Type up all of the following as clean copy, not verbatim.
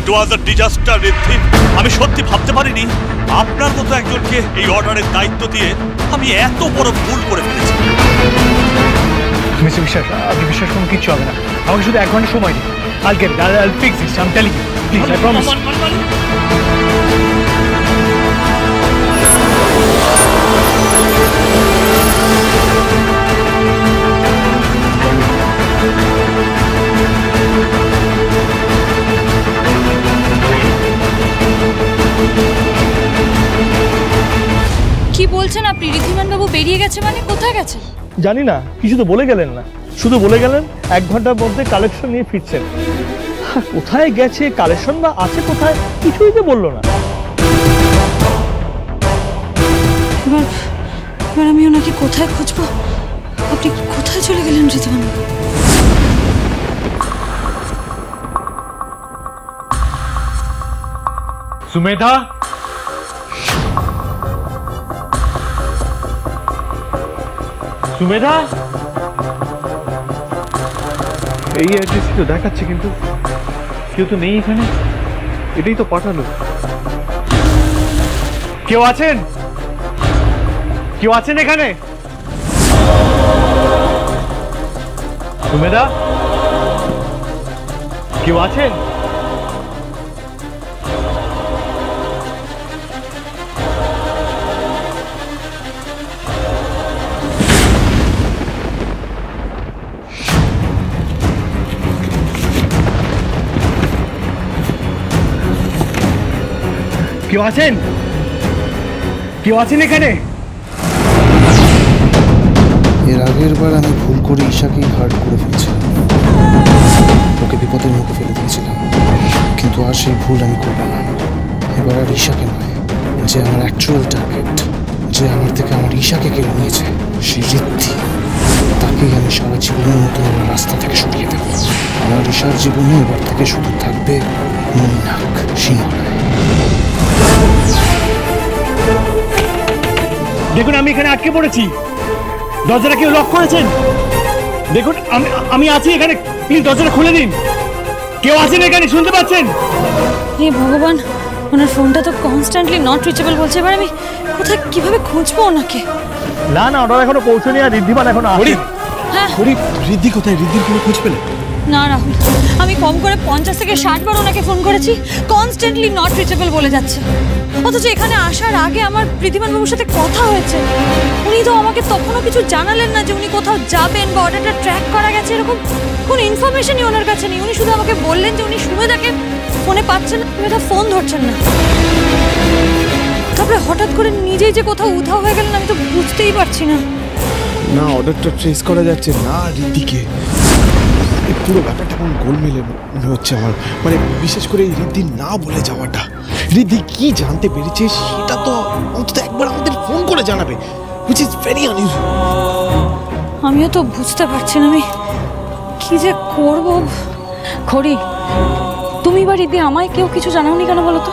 ইট ওয়াজ আ disaster ঋদ্ধি। আমি সত্যি ভাবতে পারিনি আপনার মতো একজনকে এই অর্ডারের দায়িত্ব দিয়ে আমি এত বড় ভুল করে ফেলেছি। মিস্টার বিশ্বাস, আপনি বিশ্বাস করুন, কিচ্ছু হবে না। আমাকে শুধু 1 ঘন্টা সময় দিন। I'll get it. I'll fix this. I'm telling you. Please, I promise. কি বলছেন আপনি? ঋদ্ধিমান বাবু বেরিয়ে গেছে মানে? কোথায় গেছে জানি না, কিছু তো বলে গেলেন না। শুধু বলে গেলেন 1 ঘন্টার মধ্যে কালেকশন নিয়ে ফিরছেন। কোথায় গেছে, কালেকশন বা আছে কোথায়, কিছুই তো বললো না। এবার আমি ওনাকে কোথায় খুঁজবো? আপনি কোথায় চলে গেলেন ঋদ্ধিমান বাবু? সুমেধা, সুমেধা, এই অ্যাড্রেসই তো দেখাচ্ছে, কিন্তু কেউ তো নেই এখানে। এটাই তো পাঠালো। কেউ আছেন? কেউ আছেন এখানে? সুমেধা, কেউ আছেন? কেউ আছেন? কেউ আছেন এখানে? এর আগের বার আমি ভুল করে ঈশাকেই হার্ট করে ফেলেছিলাম, ওকে বিপদের মুখে ফেলে দিয়েছিলাম, কিন্তু আর সেই ভুল আমি করব না। এবার আর ঈশাকে নয়, যে আমার অ্যাকচুয়াল টার্গেট, যে আমার থেকে আমার ঈশাকে কেড়ে নিয়েছে, সেই ঋদ্ধি, তাকেই আমি সারা জীবনের মতো আমার রাস্তা থেকে সরিয়ে দেব। আমার ঈশার জীবনে এবার থেকে শুধু থাকবে মৈনাক, সিংহরায়। দেখুন, আমি এখানে আটকে পড়েছি। দরজাটা কেউ লক করেছেন? দেখুন, আমি আছি এখানে, প্লিজ দরজাটা খুলে দিন। কেউ আছেন এখানে? শুনতে পাচ্ছেন? হে ভগবান, ওনার ফোনটা তো কনস্ট্যান্টলি নট রিচেবল বলছে। এবার আমি কোথায় কিভাবে খুঁজবো ওনাকে? না না, ওনার এখনো পৌঁছয়নি, আর ঋদ্ধিমান এখনো আসেনি। হ্যাঁ, ঋদ্ধি কোথায়? ঋদ্ধির কোনো খোঁজ পেলে? না রাহুল, আমি কম করে 50 থেকে 60 বার ওনাকে ফোন করেছি, কনস্ট্যান্টলি নট রিচেবল বলে যাচ্ছে। অথচ এখানে আসার আগে আমার ঋদ্ধিমান বাবুর সাথে কথা হয়েছে। উনি তো আমাকে তখনও কিছু জানালেন না যে উনি কোথাও যাবেন বা অর্ডারটা ট্র্যাক করা গেছে, এরকম কোনো ইনফরমেশনই ওনার কাছে নেই। উনি শুধু আমাকে বললেন যে উনি সুমেধাকে ফোনে পাচ্ছেন না, সুমেধা ফোন ধরছেন না। তারপরে হঠাৎ করে নিজেই যে কোথাও উধাও হয়ে গেলেন, আমি তো বুঝতেই পারছি না। না, অর্ডারটা ট্রেস করা যাচ্ছে না ঋদ্ধিকে। এই পুরো ব্যাপারটা এখন গোলমেলে মনে হচ্ছে আমার, মানে বিশেষ করে এই ঋদ্ধি না বলে যাওয়াটা। ঋদ্ধি কি জানতে পেরেছে সেটা তো অন্তত একবার আমাদের ফোন করে জানাবে, which is very unusual। আমিও তো বুঝতে পারছি না আমি কি যে করব। খড়ি, তুমি বা ঋদ্ধি আমায় কেউ কিছু জানাওনি কেন বলো তো?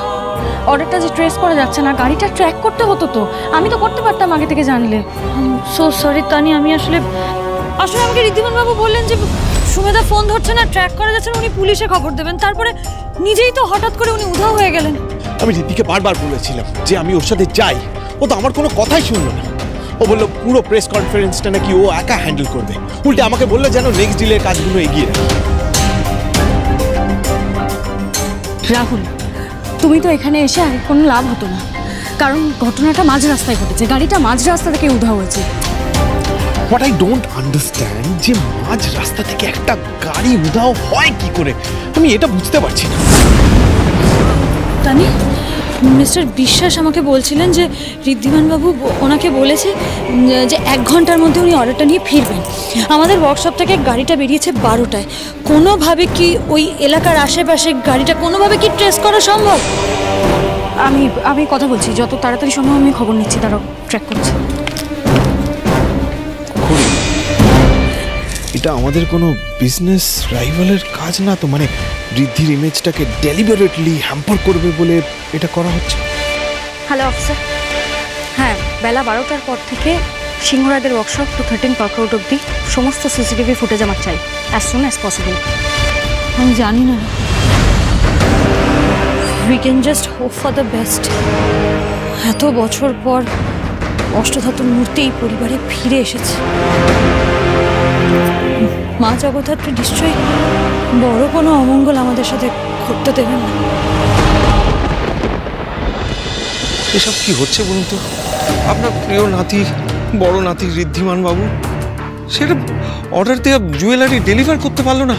অর্ডারটা যে ট্রেস করা যাচ্ছে না, গাড়িটা ট্র্যাক করতে হতো তো, আমি তো করতে পারতাম আগে থেকে জানলে। সো সরি তানি, আমি আসলে আমাকে ঋদ্ধিমান বাবু বললেন যে সুমেধা ফোন ধরছে না, ট্র্যাক করা যাচ্ছে না, উনি পুলিশে খবর দেবেন। তারপরে নিজেই তো হঠাৎ করে উনি উধাও হয়ে গেলেন। আমি ঋদ্ধিকে বারবার বলেছিলাম যে আমি ওর সাথে যাই, ও তো আমার কোনো কথাই শুনলো না। ও বললো পুরো প্রেস কনফারেন্সটা নাকি ও একা হ্যান্ডেল করবে, উল্টে আমাকে বললো যেন নেক্সট ডিলের কাজগুলো এগিয়ে রাখি। রাহুল, তুমি তো এখানে এসে আর কোনো লাভ হতো না, কারণ ঘটনাটা মাঝ রাস্তায় ঘটেছে, গাড়িটা মাঝ রাস্তা থেকে উধাও হয়েছে। হোয়াট আই ডোন্ট আন্ডারস্ট্যান্ড, যে মাঝ রাস্তা থেকে একটা গাড়ি উধাও হয় কি করে, আমি এটা বুঝতে পারছি না। তানি, মিস্টার বিশ্বাস আমাকে বলছিলেন যে ঋদ্ধিমান বাবু ওনাকে বলেছে যে 1 ঘন্টার মধ্যে উনি অর্ডারটা নিয়ে ফিরবেন। আমাদের ওয়ার্কশপ থেকে গাড়িটা বেরিয়েছে 12টায়। কোনোভাবে কি ওই এলাকার আশেপাশে গাড়িটা কোনোভাবে কি ট্রেস করা সম্ভব? আমি কথা বলছি, যত তাড়াতাড়ি সম্ভব আমি খবর নিচ্ছি, তারা ট্র্যাক করছে। এটা আমাদের কোনো বিজনেস রাইভালের কাজ না তো? মানে ঋদ্ধির ইমেজটাকে ডেলিবারেটলি হ্যাম্পার করবে বলে এটা করা হচ্ছে? হ্যালো অফিসার, হ্যাঁ, বেলা 12টার পর থেকে সিংহরাদের ওয়ার্কশপ টু 13 পার্ক রোড অব্দি সমস্ত সিসিটিভি ফুটেজ আমার চাই, অ্যাজ সুন অ্যাজ পসিবল। আমি জানি না we can just hope for the best. এত বছর পর অষ্টধাতুর মূর্তি এই পরিবারে ফিরে এসেছে। মা জগদ্ধাত্রী নিশ্চয়ই বড় কোনো অমঙ্গল আমাদের সাথে ঘটতে দেবেন না। এসব কি হচ্ছে বলুন তো? আপনার প্রিয় নাতি, বড় নাতি ঋদ্ধিমান বাবু, সেটা অর্ডার দেওয়া জুয়েলারি ডেলিভার করতে পারলো না।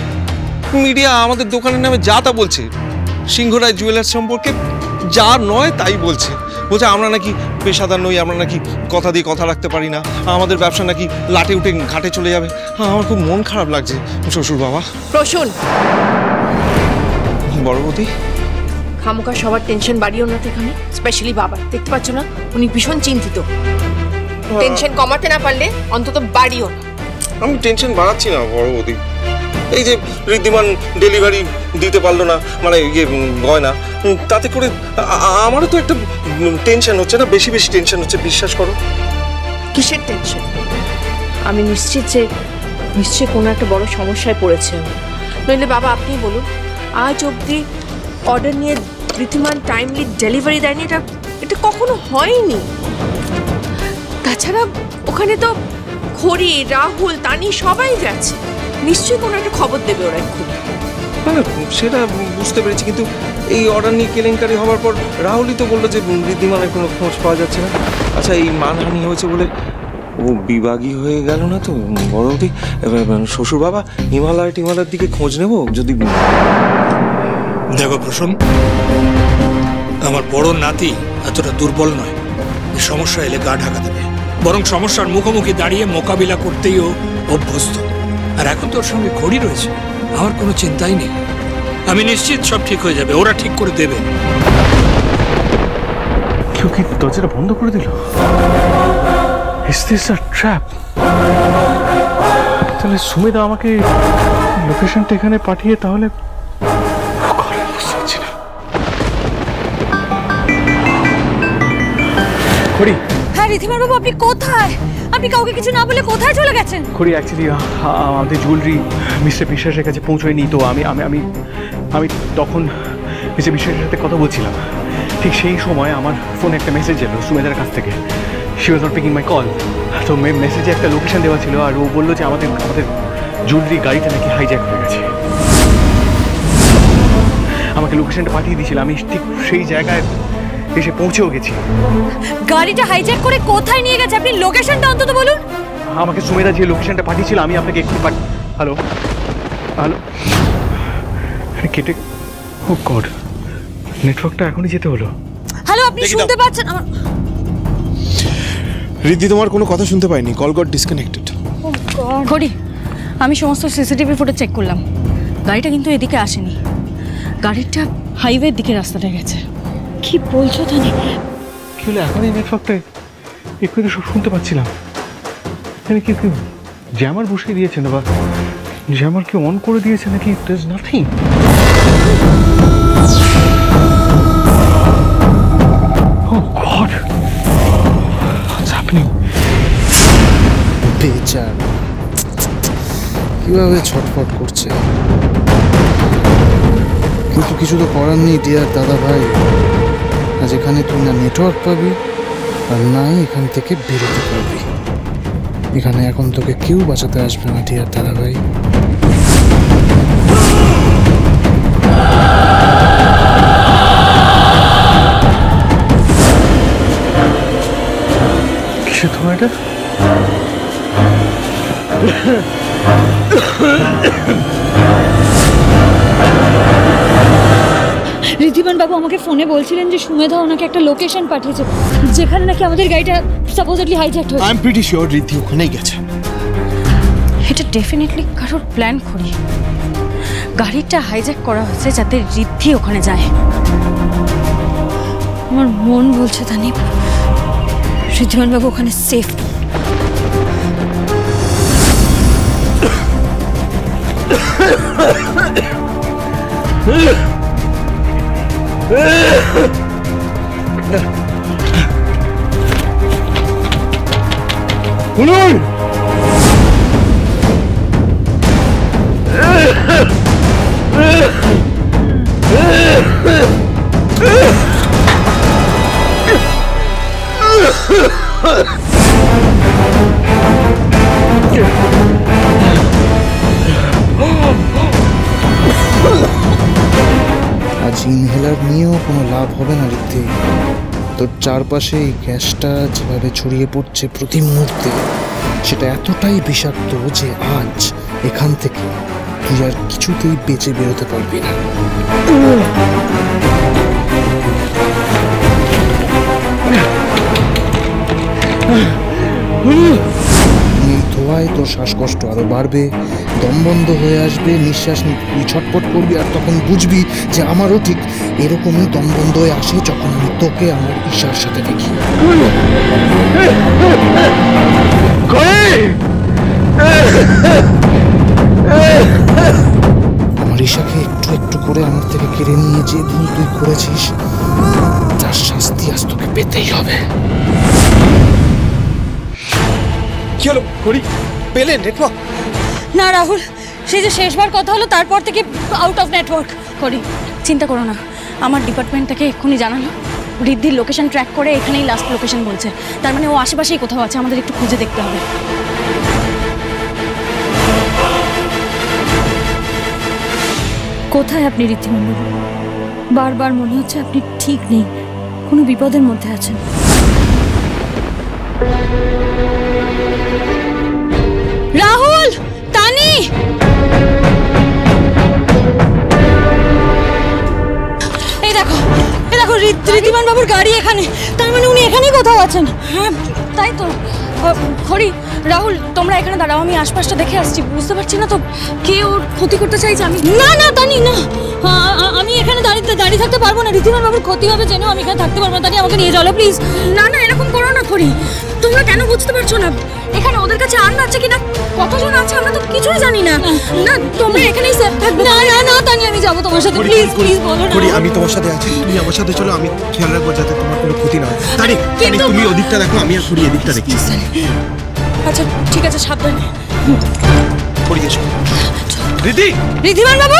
মিডিয়া আমাদের দোকানের নামে যা তা বলছে, সিংহরায় জুয়েলার্স সম্পর্কে যা নয় তাই বলছে। বলছে আমরা নাকি পেশাদার নই, আমরা নাকি কথা দিয়ে কথা রাখতে পারি না, আমাদের ব্যবসা নাকি লাটে উঠে ঘাটে চলে যাবে। আমার খুব মন খারাপ লাগছে শ্বশুর বাবা। প্রসূন, বড় বৌদি, খামোকা সবার টেনশন বাড়িও না তো এখানে, স্পেশালি বাবা। দেখতে পাচ্ছ না উনি ভীষণ চিন্তিত। টেনশন কমাতে না পারলে অন্তত বাড়িও না। আমি টেনশন বাড়াচ্ছি না বড় বৌদি। এই যে ঋদ্ধিমান ডেলিভারি দিতে পারলো না, মানে ইয়ে গয়না, তাতে করে আমারও তো একটা টেনশন হচ্ছে না, বেশি বেশি টেনশন হচ্ছে, বিশ্বাস করো। কিসের টেনশন? আমি নিশ্চিত যে নিশ্চয়ই কোনো একটা বড় সমস্যায় পড়েছে। নইলে বাবা আপনিই বলুন, আজ অবধি অর্ডার নিয়ে ঋদ্ধিমান টাইমলি ডেলিভারি দেয়নি, এটা কখনো হয়নি। তাছাড়া ওখানে তো খড়ি, রাহুল, তানি সবাই গেছে, নিশ্চয়ই কোনো একটা খবর দেবে ওরা এক্ষুনি। সেটা বুঝতে পেরেছি, কিন্তু এই অর্ডার নিয়ে কেলেঙ্কারি হওয়ার পর রাহুলই তো বললো যে ঋদ্ধিমানের কোনো খোঁজ পাওয়া যাচ্ছে না। আচ্ছা, এই মানহানি হয়েছে বলে ও বিভাগী হয়ে গেল না তো বড় বৌদি? শ্বশুর বাবা, হিমালয়ের দিকে খোঁজ নেব যদি। দেখো প্রসূন, আমার বড় নাতি এতটা দুর্বল নয় যে সমস্যা এলে গা ঢাকা দেবে, বরং সমস্যার মুখোমুখি দাঁড়িয়ে মোকাবিলা করতেই ও অভ্যস্ত। আর এখন তোর সঙ্গে ঘড়ি রয়েছে, আমার কোনো চিন্তাই নেই। আমি নিশ্চিত সব ঠিক হয়ে যাবে, ওরা ঠিক করে দেবে। কেউ কি দরজাটা বন্ধ করে দিল? Is this a trap? তাহলে সুমেধা আমাকে লোকেশনটা এখানে পাঠিয়ে, তাহলে খড়ি। হ্যাঁ ঋদ্ধিমান বাবু, আপনি কোথায়? আপনি কাউকে কিছু না বলে কোথায় চলে গেছেন? খড়ি, অ্যাকচুয়ালি আমাদের জুয়েলারি মিস্টার বিশ্বাসের কাছে পৌঁছয়নি তো। আমি তখন মিস্টার বিশ্বাসের সাথে কথা বলছিলাম। ঠিক সেই সময় আমার ফোনে একটা মেসেজ এলো সুমেধার কাছ থেকে। She was not Peking my call. তো মেসেজে একটা লোকেশন দেওয়া ছিল, আর ও বললো যে আমাদের জুয়েলারি গাড়িটা নাকি হাইজ্যাক হয়ে গেছে। আমাকে লোকেশনটা পাঠিয়ে দিয়েছিল, আমি ঠিক সেই জায়গায় এসে পৌঁছেও গেছি। গাড়িটা হাইজ্যাক করে কোথায় নিয়ে গেছে? আপনি লোকেশনটা অন্তত বলুন। আমাকে সুমেধা যে লোকেশনটা পাঠিয়েছিল আমি আপনাকে একটু হ্যালো হ্যালো কেটে, ও গড, নেটওয়ার্কটা এখনই যেতে হলো। হ্যালো, আপনি শুনতে পাচ্ছেন আমার? ঋদ্ধি তোমার কোনো কথা শুনতে পাইনি, কল গট ডিসকানেক্টেড। ঘড়ি, আমি সমস্ত সিসিটিভি ফুটেজ চেক করলাম, গাড়িটা কিন্তু এদিকে আসেনি, গাড়িটা হাইওয়ের দিকে রাস্তাটা গেছে। কি বলছো তানি? কি হলো এখন এই নেটওয়ার্কটা? একটু তো সব শুনতে পাচ্ছিলাম। এখানে কি জ্যামার বসিয়ে দিয়েছেন, বা জ্যামার কি অন করে দিয়েছে নাকি? There is nothing. Oh God, what's happening? বেচারা কিভাবে ছটফট করছে, কিন্তু কিছু তো করার নেই ডিয়ার দাদা ভাই। আজ এখানে তুই না নেটওয়ার্ক পাবি, আর নাই এখান থেকে বেরোতে পারবি। এখানে এখন তোকে কেউ বাঁচাতে আসবে না ডিয়ার দাদা ভাই। কিসে তোমার এটা? ঋদ্ধিমান বাবু আমাকে ফোনে বলছিলেন যে সুমেধা ওনাকে একটা লোকেশন পাঠিয়েছে যেখানে নাকি আমাদের গাড়িটা সাপোজেডলি হাইজ্যাক্ট হয়েছে। আই এম প্রিটি শিওর ঋদ্ধি ওখানেই গেছে। এটা ডেফিনেটলি কারোর প্ল্যান করি। গাড়িটা হাইজ্যাক করা হয়েছে যাতে ঋদ্ধি ওখানে যায়। আমার মন বলছে তানি ঋদ্ধিমান বাবু ওখানে সেফ। শুনুন, আজ ইনহেলার নিয়েও কোনো লাভ হবে না ঋত্বিক। তোর চারপাশে এই গ্যাসটা যেভাবে ছড়িয়ে পড়ছে প্রতি মুহূর্তে, সেটা এতটাই বিষাক্ত যে আজ এখান থেকে তুই আর কিছুতেই বেঁচে বেরোতে পারবি না। এই ধোঁয়ায় তোর শ্বাসকষ্ট আরো বাড়বে, দম বন্ধ হয়ে আসবে, নিঃশ্বাস নিতে তুই ছটপট করবি, আর তখন বুঝবি যে আমারও ঠিক এরকমই দম বন্ধ হয়ে আসে যখন আমি তোকে আমার ঈশার সাথে দেখি। আমার ঈশাকে একটু একটু করে আমার থেকে কেড়ে নিয়ে যে ভুল তুই করেছিস, তার শাস্তি আজ তোকে পেতেই হবে। কি হলো করি? পেলেন নেটওয়ার্ক? না রাহুল, সেই যে শেষবার কথা হলো তারপর থেকে আউট অফ নেটওয়ার্ক। করি, চিন্তা করো না, আমার ডিপার্টমেন্ট থেকে এক্ষুনি জানালো ঋদ্ধির লোকেশন ট্র্যাক করে এখানেই লাস্ট লোকেশন বলছে। তার মানে ও আশেপাশেই কোথাও আছে, আমাদের একটু খুঁজে দেখতে হবে। কোথায় আপনি ঋদ্ধিমান বাবু? বারবার মনে হচ্ছে আপনি ঠিক নেই, কোনো বিপদের মধ্যে আছেন। রাহুল, তানি, এই দেখো ঋদ্ধিমান বাবুর গাড়ি এখানে। তার মানে উনি এখানেই কোথাও আছেন। হ্যাঁ তাই তো। খড়ি, রাহুল তোমরা এখানে দাঁড়াও, আমি আশপাশটা দেখে আসছি। বুঝতে পারছি না তো কে ওর ক্ষতি করতে চাইছে। আমি না না তানি না, আমি এখানে দাঁড়িয়ে থাকতে পারবো না। ঋদ্ধিমান বাবুর ক্ষতি হবে জেনেও আমি এখানে থাকতে পারবো না। তানি আমাকে নিয়ে চলো প্লিজ। না না এরকম করো না খড়ি, তোমরা কেন বুঝতে পারছো না? এখানে ওদের কাছে আর আছে কিনা, কতজন আছে আমরা তো কিছুই জানি না। না তোমরা এখানেই সেফ থাকবে। না না না তানি, আমি যাবো তোমার সাথে। প্লিজ প্লিজ বলো না। করি, আমি তোমার সাথে আছি, তুমি আমার সাথে চলো, আমি খেয়াল রাখবো যাতে তোমার কোনো ক্ষতি না হয়। তানি, তুমি ওদিকটা দেখো, আমি আর করি এদিকটা দেখি। আচ্ছা ঠিক আছে, সাবধানে। করি এসো। ঋদ্ধিমান বাবু,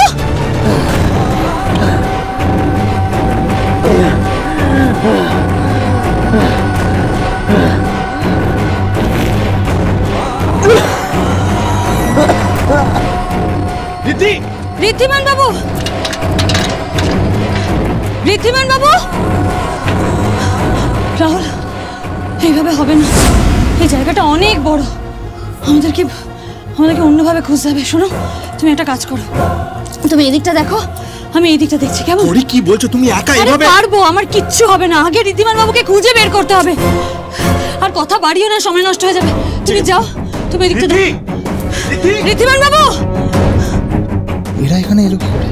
ঋদ্ধিমান বাবু, ঋদ্ধিমান বাবু। রাহুল, এইভাবে হবে না, এই জায়গাটা অনেক বড়, আমাদেরকে অন্যভাবে খুঁজতে হবে। শোনো, তুমি একটা কাজ করো, তুমি এদিকটা দেখো, আমি এই দিকটা দেখছি। কেমন? করি, কি বলছো তুমি? একা এভাবে? পারবো, আমার কিচ্ছু হবে না। আগে ঋদ্ধিমান বাবুকে খুঁজে বের করতে হবে। আর কথা বাড়িও না, সময় নষ্ট হয়ে যাবে। তুমি যাও, তুমি এদিকটা দেখো। ঋদ্ধিমান বাবু, এরা এখানে এলো কি করে?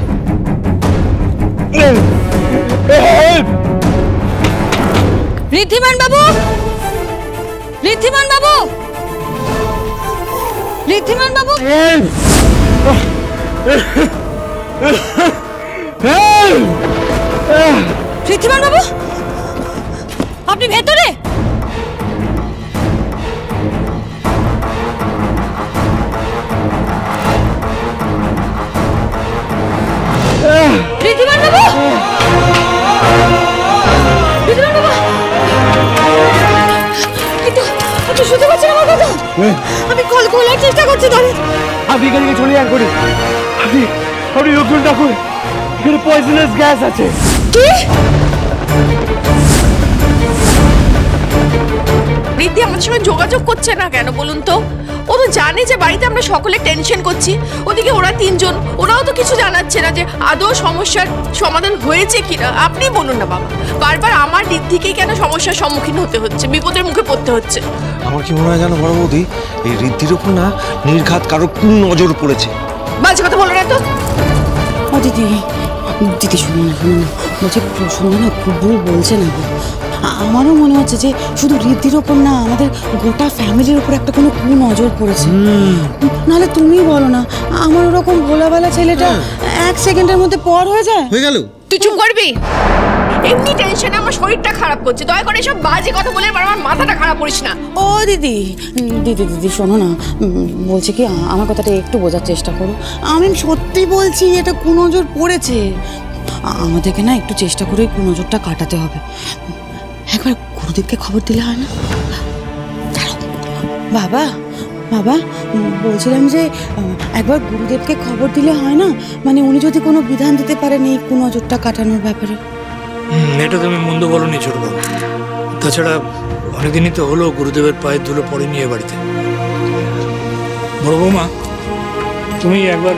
ঋদ্ধিমান বাবু, ঋদ্ধিমান বাবু, ঋদ্ধিমান বাবু। ঋদ্ধিমান বাবু, আপনি ভেতরে? ঋদ্ধিমান বাবু, ঋদ্ধিমান বাবু, একটু শুনতে পাচ্ছেন আমার কথা? আমি কল করার চেষ্টা করছি। দাঁড়িয়ে আপনি এখান থেকে চলে যান করি। আপনি লোকজন ডাকুন, এখানে পয়জনাস গ্যাস আছে। কি? ঋদ্ধি আমাদের সঙ্গে যোগাযোগ করছে না কেন বলুন তো? ও তো জানে যে বাড়িতে আমরা সকলে টেনশন করছি। ওদিকে ওরা তিনজন, ওরাও তো কিছু জানাচ্ছে না যে আদৌ সমস্যার সমাধান হয়েছে কিনা। আপনি বলুন না বাবা, বারবার আমার দিক থেকেই কেন সমস্যার সম্মুখীন হতে হচ্ছে, বিপদের মুখে পড়তে হচ্ছে? আমার কি মনে হয় জানো বড় বৌদি, এই ঋদ্ধির উপর না নির্ঘাত কারো কোন নজর পড়েছে। বাজে কথা বলো না তো। ও দিদি, দিদি শুনো না, বলছি শুনো না, খুব ভুল বলছে না। আমারও মনে হচ্ছে যে শুধু ঋদ্ধির ওপর না, আমাদের গোটা ফ্যামিলির ওপর একটা কোনো নজর পড়েছে। নাহলে তুমি বলো না, আমার ওরকম ভোলাবেলা ছেলেটা 1 সেকেন্ডের মধ্যে পর হয়ে যায়। হয়ে গেল। তুই চুপ করবি? এমনি টেনশনে আমার শরীরটা খারাপ করছে। দয়া করে এসব বাজে কথা বলে আমার মাথাটা খারাপ করিস না। ও দিদি, দিদি দিদি শোনো না, বলছি কি আমার কথাটা একটু বোঝার চেষ্টা করো। আমি সত্যি বলছি, এটা কুনজর পড়েছে। আমাদেরকে না একটু চেষ্টা করে কুনজরটা কাটাতে হবে। একবার গুরুদেবকে খবর দিলে হয় না? বাবা, বাবা বলছিলাম যে একবার গুরুদেবকে খবর দিলে হয় না, মানে উনি যদি কোনো বিধান দিতে পারেন এই কুনজরটা কাটানোর ব্যাপারে। এটা তুমি মন্দ বলনি ছোটবাবু। তাছাড়া অনেকদিনই তো হলো গুরুদেবের পায়ের ধুলো পড়েনি এ বাড়িতে। বড় বৌমা, তুমি একবার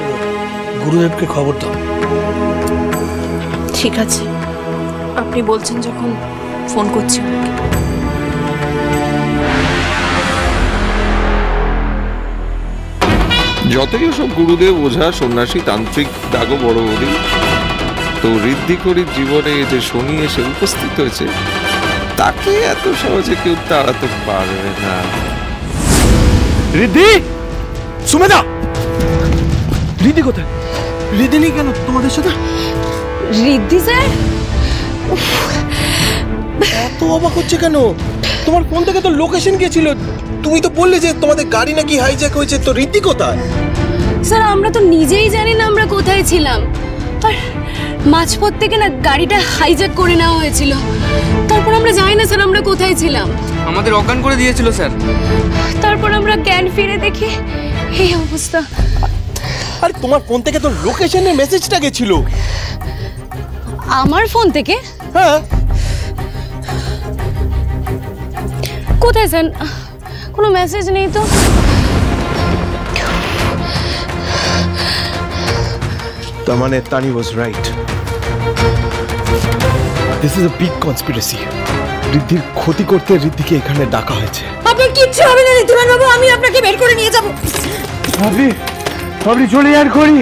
গুরুদেবকে খবর দাও। ঠিক আছে, আপনি বলছেন যখন ফোন করছি। যতই সব গুরুদেব, ওঝা, সন্ন্যাসী, তান্ত্রিক ডাকো বড় বৌদি, তো ঋদ্ধিকরির জীবনে যে শনি এসে উপস্থিত হয়েছে তাকে এত সহজে কেউ তাড়াতে পারবে না। ঋদ্ধি! সুমেধা! রিদ্ধি কোথায়? রিদ্ধি নেই কেন তোমাদের সাথে? ঋদ্ধি স্যার? এত অবাক হচ্ছে কেন? তোমার ফোন থেকে তো লোকেশন গিয়েছিল, তুমি তো বললে যে তোমাদের গাড়ি নাকি হাইজ্যাক হয়েছে, তো রিদ্ধি কোথায়? স্যার আমরা তো নিজেই জানি না আমরা কোথায় ছিলাম, আর মাঝপথ থেকে না গাড়িটা হাইজ্যাক করে নেওয়া হয়েছিল। তারপর আমরা জানি না স্যার আমরা কোথায় ছিলাম। আমাদের অজ্ঞান করে দিয়েছিল স্যার। তারপর আমরা জ্ঞান ফিরে দেখি এই অবস্থা। আরে তোমার ফোন থেকে তো লোকেশনের মেসেজটা গেছিল। আমার ফোন থেকে? হ্যাঁ। কোথায় স্যার? কোনো মেসেজ নেই তো। তার মানে Tani was right. This is a big conspiracy. রিদ্ধির ক্ষতি করতে রিদ্ধিকে এখানে ডাকা হয়েছে। আপনার কিচ্ছু হবে না ঋতুরান বাবু, আমি আপনাকে বের করে নিয়ে যাব। আপনি চলে যান করি,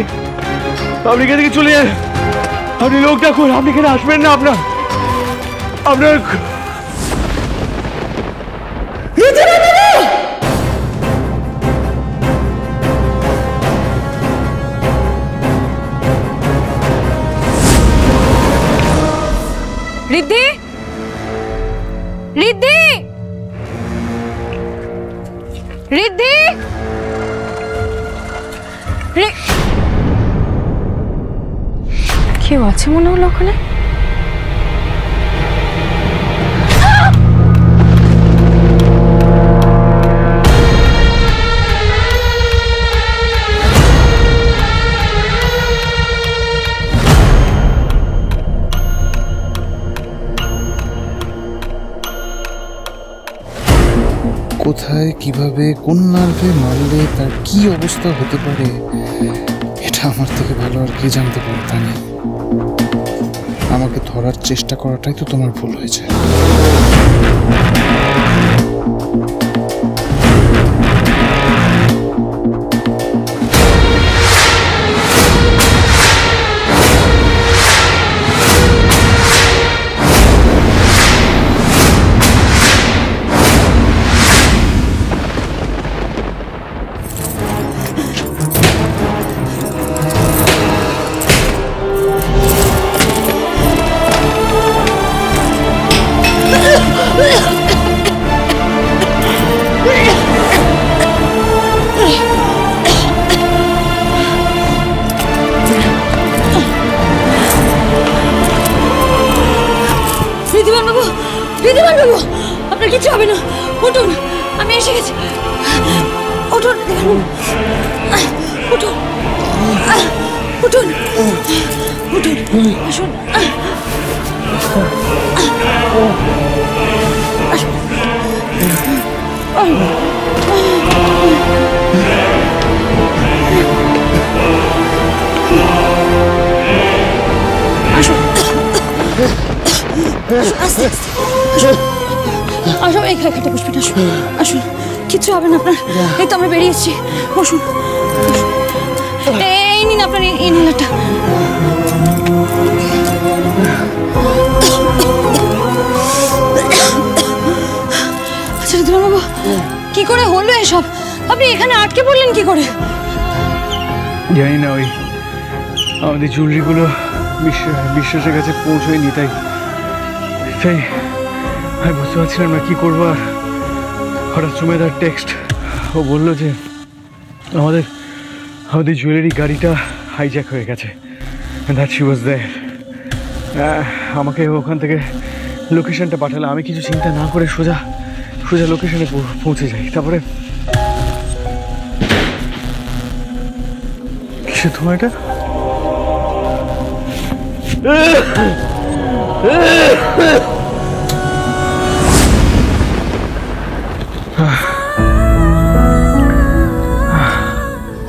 আপনি এখান থেকে চলে যান। আপনি লোক ডাকুন, আপনি এখানে আসবেন না। আপনার ঋদ্ধি! ঋদ্ধি! ঋদ্ধি! কেউ আছে মনে হলো ওখানে। কোথায়, কিভাবে, কোন নার্ভে মারলে তার কি অবস্থা হতে পারে এটা আমার থেকে ভালো আর কে জানতে পারে তানি। আমাকে ধরার চেষ্টা করাটাই তো তোমার ভুল হয়েছে। আপনার কিছু হবে না, উঠুন, আমি এসে গেছি। উঠুন, উঠুন, উঠুন, উঠুন, আসুন, আস্তে আস্তে আসুন, এই খাটে বসবেন। আসুন, আসুন, কিচ্ছু হবে না আপনার। এই তো আমরা বেরিয়েছি, বসুন। এই নিন আপনার এই নীলাটা। আচ্ছা ঋতুরানবাবু, কি করে হলো এসব? আপনি এখানে আটকে পড়লেন কি করে? জানি না, ওই আমাদের জুয়েলারিগুলো বিশ্বাসের কাছে পৌঁছয়নি, তাই আমি বুঝতে পারছিলাম না কি করবো। আর হঠাৎ সুমেধার টেক্সট, ও বললো যে আমাদের জুয়েলারি গাড়িটা হাইজ্যাক হয়ে গেছে। দ্যাট শি ওয়াজ দেয়ার। আমাকে ওখান থেকে লোকেশনটা পাঠালো। আমি কিছু চিন্তা না করে সোজা লোকেশনে পৌঁছে যাই। তারপরে কিসের ধোঁয়া এটা?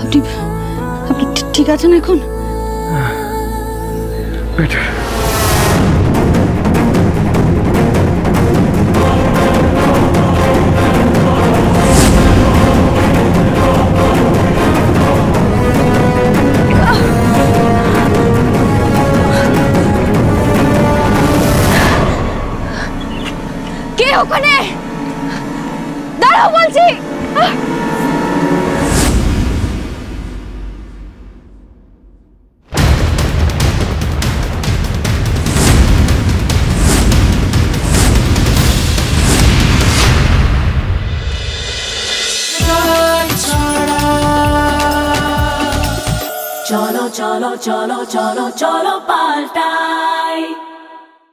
আপনি আপনি ঠিক আছেন এখন? বেটার। কে ওখানে? দাঁড়াও বলছি। চলো চলো চলো চলো চলো পাল্টাই।